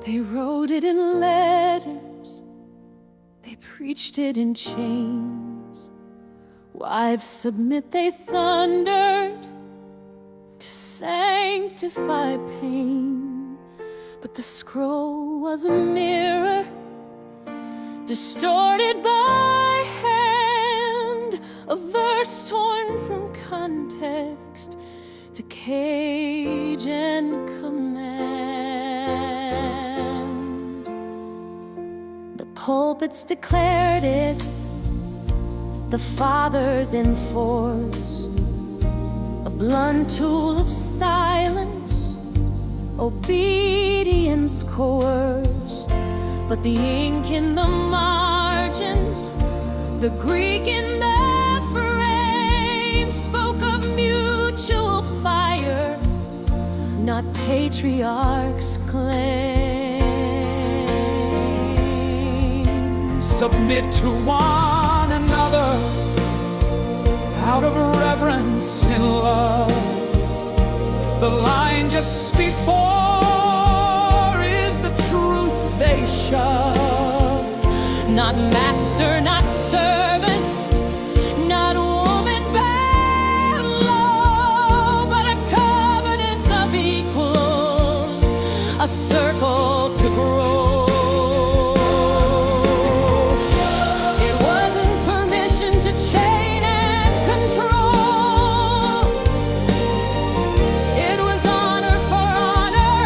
They wrote it in letters, they preached it in chains. Wives submit, they thundered, to sanctify pain. But the scroll was a mirror, distorted by hand, a verse torn from context to cage and command. The pulpits declared it, the fathers enforced, a blunt tool of silence, obedience coerced. But the ink in the margins, the Greek in the frame, spoke of mutual fire, not patriarchs' claim. Submit to one another out of reverence and love. The line just before is the truth they shove. Not master, not servant, not woman bound low, but a covenant of equals, a circle to grow. It wasn't permission to chain and control. It was honor for honor,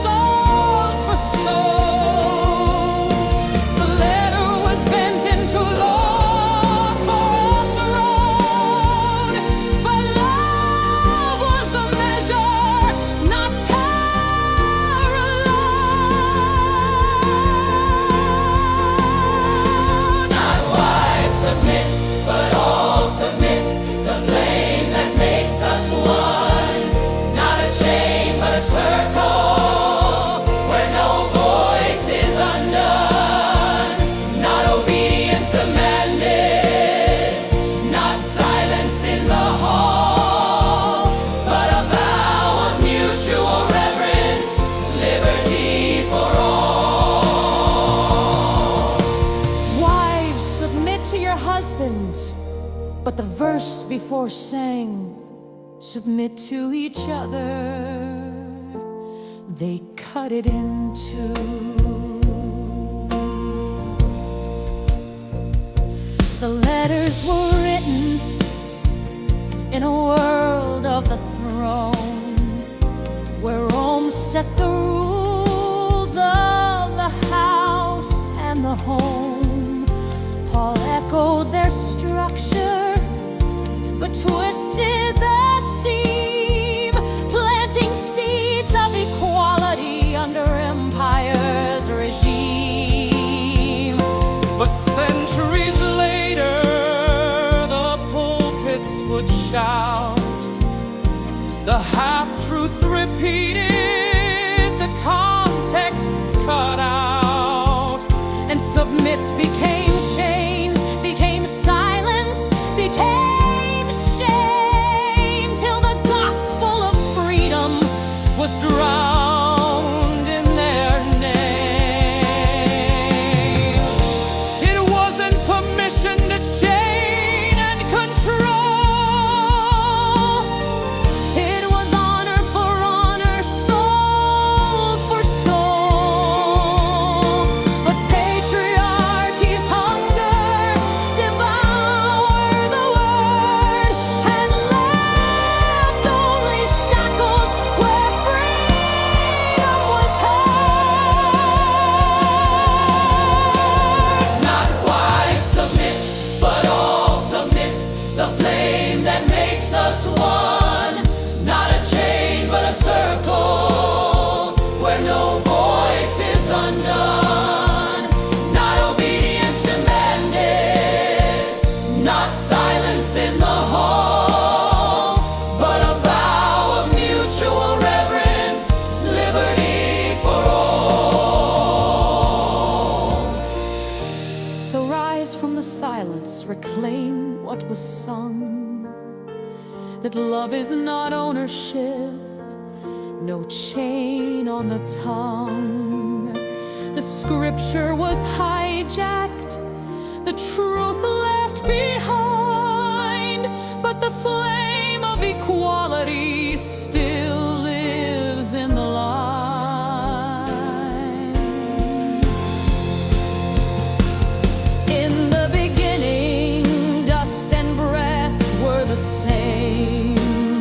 soul for soul. The letter was bent into law for a throne, but love was the measure, not power alone. Not wives submit, but all submit. The flame that makes us one. Not a chain, but a circle where no voice is undone. Not obedience demanded, not silence in the hall, but a vow of mutual reverence, liberty for all. Wives, submit to your husbands. But the verse before sang, submit to each other. They cut it in two. The letters were written in a world of the throne, where Rome set the rules of the house and the home. Paul echoed their structure, but twisted the seam, planting seeds of equality under empire's regime. But centuries later, the pulpits would shout, the half-truth repeated, the context cut out. And submit became chains, became silence, became shame, till the gospel of freedom Was drowned in their name. It wasn't permission to chain and control. It was honor for honor, soul for soul. But patriarchy's hunger devoured the word and left only shackles where freedom was heard. Not wives submit, but all submit. The flame that makes us one. Not a chain, but a circle where no voice is undone. Not obedience demanded, not silence in the hall, but a vow of mutual reverence, liberty for all. So rise from the silence, reclaim what was sung, that love is not ownership, no chain on the tongue. The scripture was hijacked, the truth left behind, but the flame of equality still lives in the line. In the beginning, dust and breath were the same,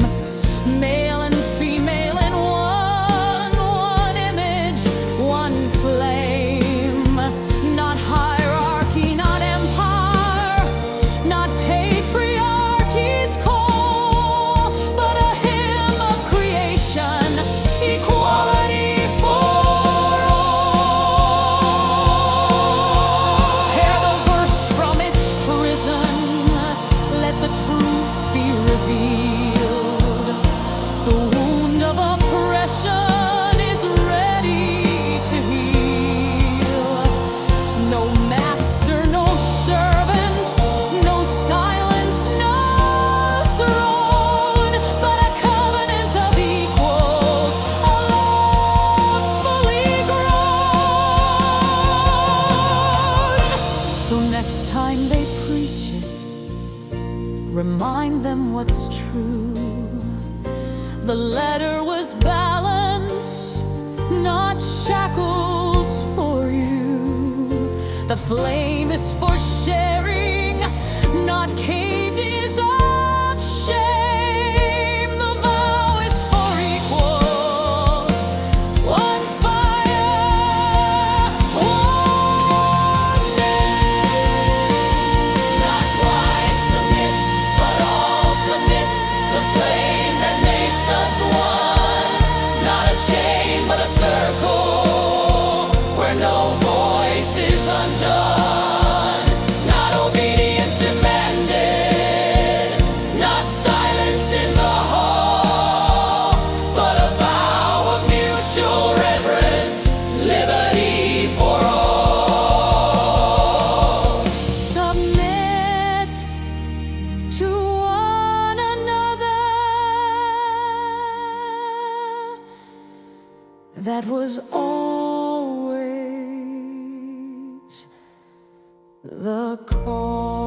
male and female in one image, one flame. Not hierarchy, not empire, not patriarchy's call, but a hymn of creation, equality for all. Tear the verse from its prison, let the truth be revealed. The wound of oppression is ready to heal. No master, no servant, no silence, no throne, but a covenant of equals, a love fully grown. So next time they preach it, remind them what's true. The letter was balance, not shackles for you. The flame is for sharing, not cages of shame. The vow is for equals, one fire, one name. Not white submit, but all submit. The flame that makes us one. Not a chain, but a circle where no voice is undone. Not obedience demanded, not silence in the hall, but a vow of mutual reverence, liberty for all. Submit to one another. That was always the call.